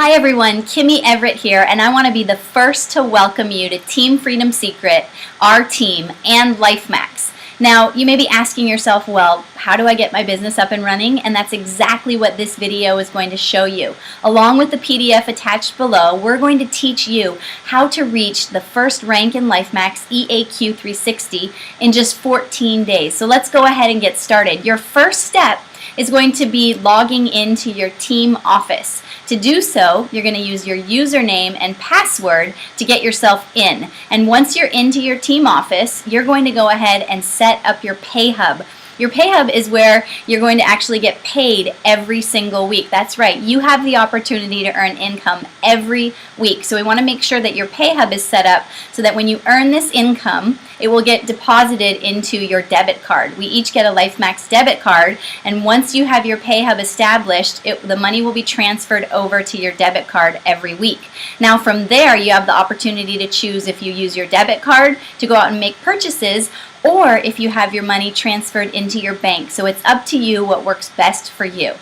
Hi everyone, Kimmy Everett here, and I want to be the first to welcome you to Team Freedom Secret, our team, and LifeMax. Now, you may be asking yourself, well, how do I get my business up and running? And that's exactly what this video is going to show you. Along with the PDF attached below, we're going to teach you how to reach the first rank in LifeMax EAQ 360 in just 14 days. So let's go ahead and get started. Your first step is going to be logging into your team office. To do so, you're going to use your username and password to get yourself in. And once you're into your team office, you're going to go ahead and set up your pay hub. Your pay hub is where you're going to actually get paid every single week. That's right, you have the opportunity to earn income every week. So we want to make sure that your pay hub is set up so that when you earn this income, it will get deposited into your debit card. We each get a LifeMax debit card, and once you have your pay hub established, the money will be transferred over to your debit card every week. Now from there, you have the opportunity to choose if you use your debit card to go out and make purchases, or if you have your money transferred into your bank. So it's up to you what works best for you.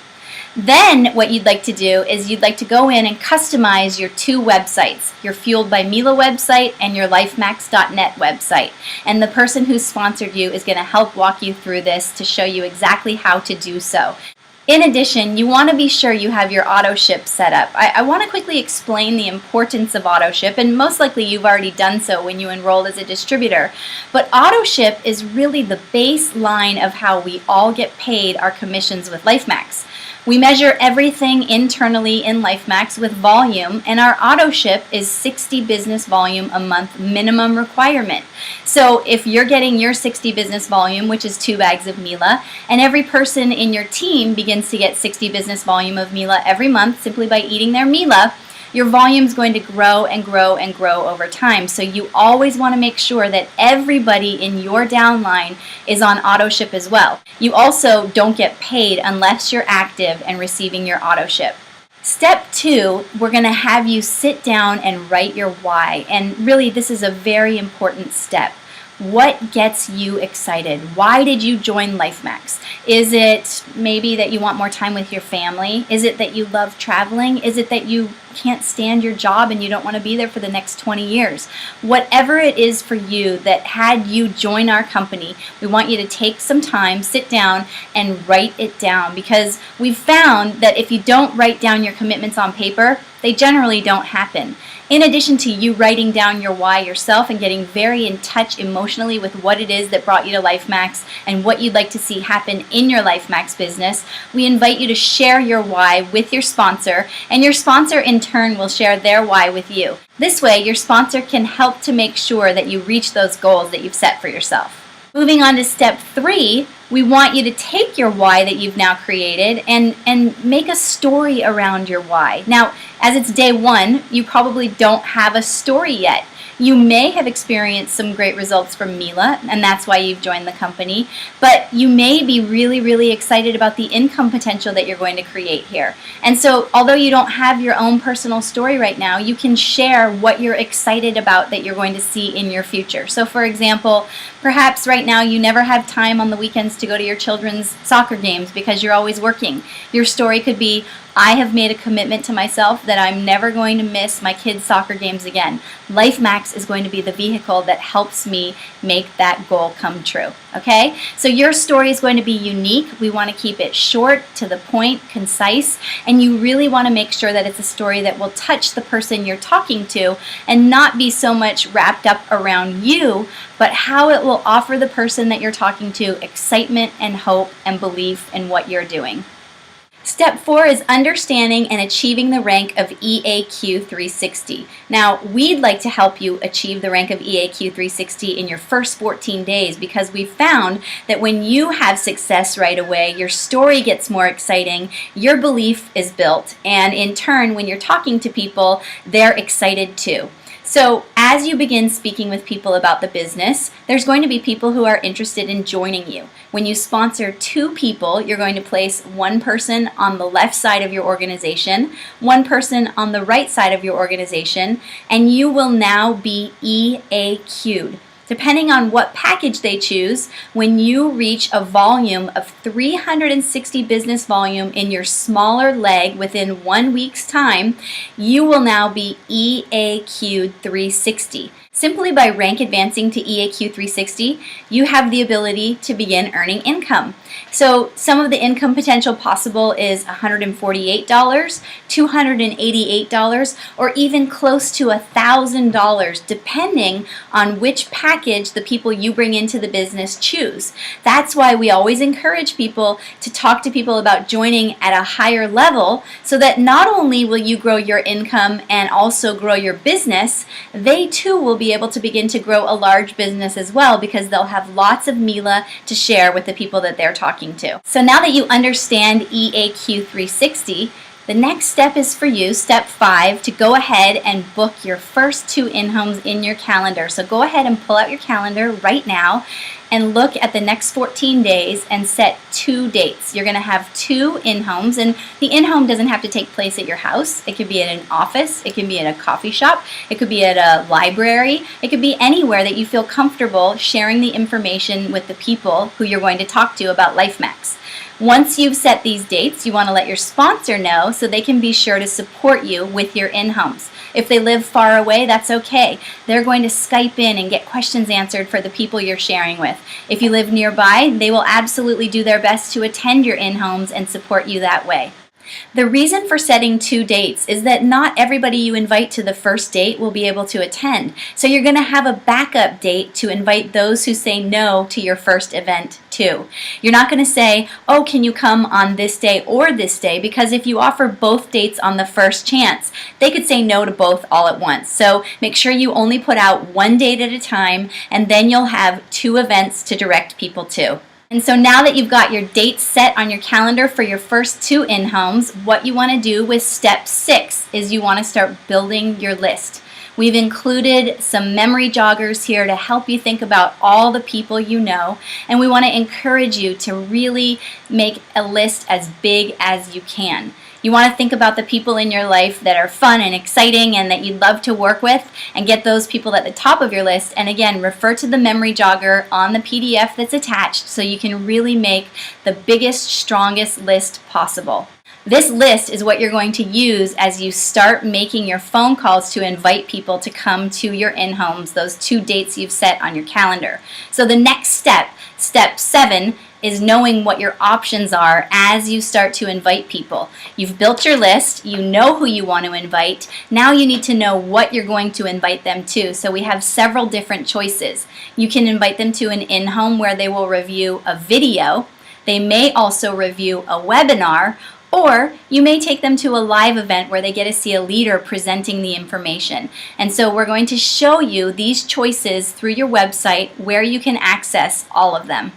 Then what you'd like to do is you'd like to go in and customize your two websites, your Fueled by Mila website and your lifemax.net website. And the person who sponsored you is going to help walk you through this to show you exactly how to do so. In addition, you want to be sure you have your auto ship set up. I want to quickly explain the importance of auto ship, and most likely you've already done so when you enrolled as a distributor. But auto ship is really the baseline of how we all get paid our commissions with LifeMax. We measure everything internally in LifeMax with volume, and our auto ship is 60 business volume a month minimum requirement. So if you're getting your 60 business volume, which is 2 bags of Mila, and every person in your team begins to get 60 business volume of Mila every month simply by eating their Mila, your volume is going to grow and grow and grow over time. So you always want to make sure that everybody in your downline is on auto ship as well. You also don't get paid unless you're active and receiving your auto ship. Step 2, we're going to have you sit down and write your why. And really, this is a very important step. What gets you excited? Why did you join LifeMax? Is it maybe that you want more time with your family? Is it that you love traveling? Is it that you can't stand your job and you don't want to be there for the next 20 years? Whatever it is for you that had you join our company, we want you to take some time, sit down, and write it down, because we've found that if you don't write down your commitments on paper, they generally don't happen. In addition to you writing down your why yourself and getting very in touch emotionally with what it is that brought you to LifeMax and what you'd like to see happen in your LifeMax business, we invite you to share your why with your sponsor, and your sponsor in turn will share their why with you. This way, your sponsor can help to make sure that you reach those goals that you've set for yourself. Moving on to step 3, we want you to take your why that you've now created and make a story around your why. Now, as it's day 1, you probably don't have a story yet. You may have experienced some great results from Mila, and that's why you've joined the company, but you may be really, really excited about the income potential that you're going to create here. And so, although you don't have your own personal story right now, you can share what you're excited about that you're going to see in your future. So for example, perhaps right now you never have time on the weekends to go to your children's soccer games because you're always working. Your story could be, I have made a commitment to myself that I'm never going to miss my kids' soccer games again. LifeMax is going to be the vehicle that helps me make that goal come true. Okay? So your story is going to be unique. We want to keep it short, to the point, concise, and you really want to make sure that it's a story that will touch the person you're talking to and not be so much wrapped up around you, but how it will offer the person that you're talking to excitement and hope and belief in what you're doing. Step 4 is understanding and achieving the rank of EAQ 360. Now, we'd like to help you achieve the rank of EAQ 360 in your first 14 days, because we found that when you have success right away, your story gets more exciting, your belief is built, and in turn, when you're talking to people, they're excited too. So as you begin speaking with people about the business, there's going to be people who are interested in joining you. When you sponsor 2 people, you're going to place one person on the left side of your organization, one person on the right side of your organization, and you will now be EAQ'd. Depending on what package they choose, when you reach a volume of 360 business volume in your smaller leg within 1 week's time, you will now be EAQ 360. Simply by rank advancing to EAQ 360, you have the ability to begin earning income. So some of the income potential possible is $148, $288, or even close to $1,000, depending on which package the people you bring into the business choose. That's why we always encourage people to talk to people about joining at a higher level, so that not only will you grow your income and also grow your business, they too will be able to begin to grow a large business as well, because they'll have lots of Mila to share with the people that they're talking to. So now that you understand EAQ 360, the next step is for you, step 5, to go ahead and book your first 2 in-homes in your calendar. So go ahead and pull out your calendar right now and look at the next 14 days and set 2 dates. You're going to have 2 in-homes, and the in-home doesn't have to take place at your house. It could be at an office, it could be at a coffee shop, it could be at a library, it could be anywhere that you feel comfortable sharing the information with the people who you're going to talk to about LifeMax. Once you've set these dates, you want to let your sponsor know so they can be sure to support you with your in-homes. If they live far away, that's okay. They're going to Skype in and get questions answered for the people you're sharing with. If you live nearby, they will absolutely do their best to attend your in-homes and support you that way. The reason for setting 2 dates is that not everybody you invite to the first date will be able to attend. So you're going to have a backup date to invite those who say no to your first event too. You're not going to say, oh, can you come on this day or this day? Because if you offer both dates on the first chance, they could say no to both all at once. So make sure you only put out 1 date at a time, and then you'll have 2 events to direct people to. And so now that you've got your dates set on your calendar for your first 2 in-homes, what you want to do with step 6 is you want to start building your list. We've included some memory joggers here to help you think about all the people you know, and we want to encourage you to really make a list as big as you can. You want to think about the people in your life that are fun and exciting and that you'd love to work with, and get those people at the top of your list. And again, refer to the memory jogger on the PDF that's attached so you can really make the biggest, strongest list possible. This list is what you're going to use as you start making your phone calls to invite people to come to your in-homes, those 2 dates you've set on your calendar. So the next step, step 7, is knowing what your options are as you start to invite people. You've built your list, you know who you want to invite, now you need to know what you're going to invite them to. So we have several different choices. You can invite them to an in-home where they will review a video. They may also review a webinar, or you may take them to a live event where they get to see a leader presenting the information. And so we're going to show you these choices through your website where you can access all of them.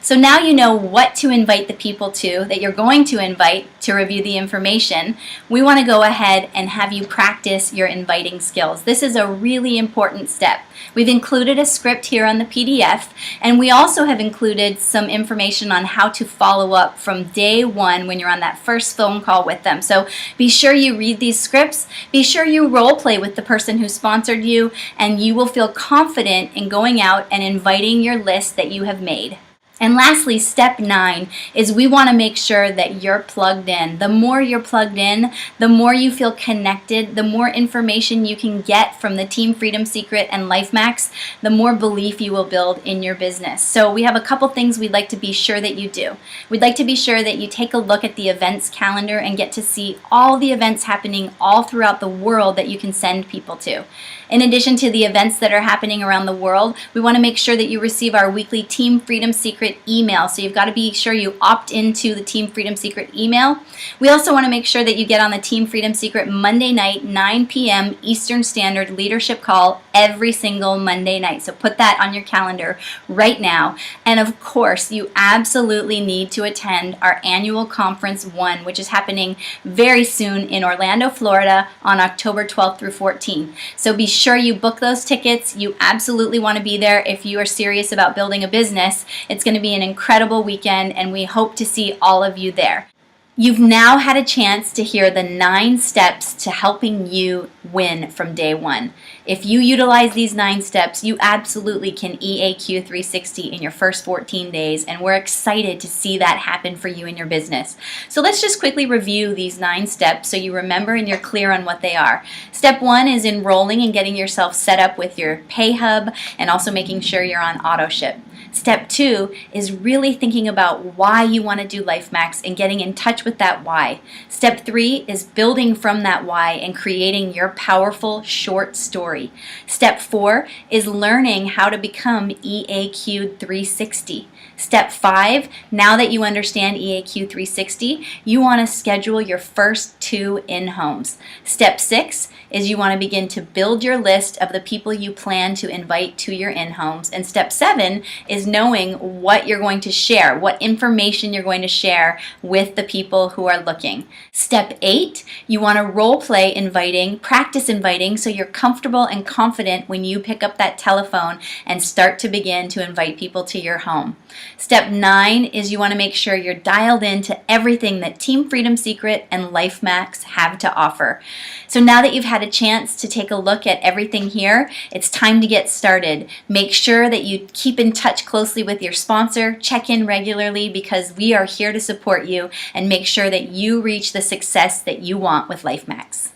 So now you know what to invite the people to that you're going to invite to review the information. We want to go ahead and have you practice your inviting skills. This is a really important step. We've included a script here on the PDF, and we also have included some information on how to follow up from day 1 when you're on that first phone call with them. So be sure you read these scripts, be sure you role play with the person who sponsored you, and you will feel confident in going out and inviting your list that you have made. And lastly, step 9 is we want to make sure that you're plugged in. The more you're plugged in, the more you feel connected, the more information you can get from the Team Freedom Secret and LifeMax, the more belief you will build in your business. So we have a couple things we'd like to be sure that you do. We'd like to be sure that you take a look at the events calendar and get to see all the events happening all throughout the world that you can send people to. In addition to the events that are happening around the world, we want to make sure that you receive our weekly Team Freedom Secret email. So you've got to be sure you opt into the Team Freedom Secret email. We also want to make sure that you get on the Team Freedom Secret Monday night, 9 p.m. Eastern Standard leadership call every single Monday night. So put that on your calendar right now. And of course, you absolutely need to attend our annual Conference 1, which is happening very soon in Orlando, Florida on October 12th through 14th. So be sure you book those tickets. You absolutely want to be there if you are serious about building a business. It's going to be an incredible weekend, and we hope to see all of you there. You've now had a chance to hear the 9 steps to helping you win from day one. If you utilize these 9 steps, you absolutely can EAQ 360 in your first 14 days, and we're excited to see that happen for you in your business. So let's just quickly review these 9 steps so you remember and you're clear on what they are. Step 1 is enrolling and getting yourself set up with your pay hub and also making sure you're on auto ship. Step 2 is really thinking about why you want to do LifeMax and getting in touch with that why. Step 3 is building from that why and creating your powerful short story. Step 4 is learning how to become EAQ 360. Step 5, now that you understand EAQ 360, you want to schedule your first 2 in-homes. Step 6 is you want to begin to build your list of the people you plan to invite to your in-homes. And step 7 is knowing what you're going to share, what information you're going to share with the people who are looking. Step 8, you want to role play inviting, practice inviting, so you're comfortable and confident when you pick up that telephone and start to begin to invite people to your home. Step 9 is you want to make sure you're dialed into everything that Team Freedom Secret and LifeMax have to offer. So now that you've had a chance to take a look at everything here, it's time to get started. Make sure that you keep in touch closely with your sponsor, check in regularly, because we are here to support you and make sure that you reach the success that you want with LifeMax.